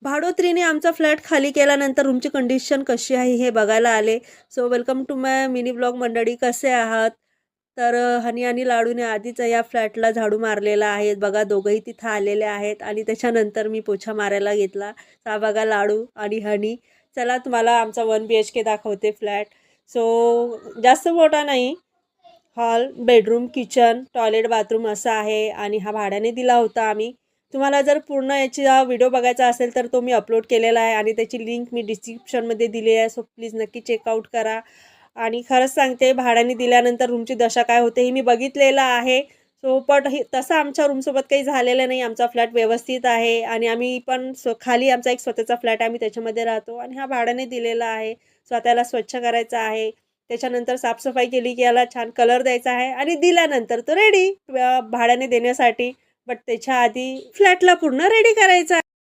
भाडोत्रीने आमचा फ्लॅट खाली केल्यानंतर रूमची कंडिशन कशी आहे हे बघायला आले. So welcome to my mini blog मंडळी. कसे आहात? तर हनी आणि लाडूने आधीच या फ्लॅटला झाडू मारलेला आहे. बघा दोघंही तिथं आलेले आहेत आणि त्याच्यानंतर मी पोछा मारायला घेतला. हा बघा लाडू आणि हनी. चला तुम्हाला आमचा 1 BHK दाखवते फ्लॅट. सो जास्त मोठा नाही. Hall, bedroom, kitchen, toilet, bathroom असं आहे आणि हा भाड्याने दिला होता आम्ही. तुम्हाला जर पूर्ण याचा व्हिडिओ बघायचा असेल तर तो मी अपलोड केलेला आहे आणि त्याची लिंक मी डिस्क्रिप्शनमध्ये दिली आहे. सो प्लीज नक्की चेकआउट करा. आणि खरंच सांगते भाड्याने दिल्यानंतर रूमची दशा काय होते हे मी बघितलेलं आहे. सो बट हे तसं आमच्या रूमसोबत काही झालेलं नाही. आमचा फ्लॅट व्यवस्थित आहे आणि आम्ही पण खाली आमचा एक स्वतःचा फ्लॅट आहे. आम्ही त्याच्यामध्ये राहतो आणि हा भाड्याने दिलेला आहे. स्वतःला स्वच्छ करायचा आहे. त्याच्यानंतर साफसफाई केली की याला छान कलर द्यायचा आहे आणि दिल्यानंतर तो रेडी भाड्याने देण्यासाठी. बट त्याच्या आधी फ्लॅटला पूर्ण रेडी करायचा.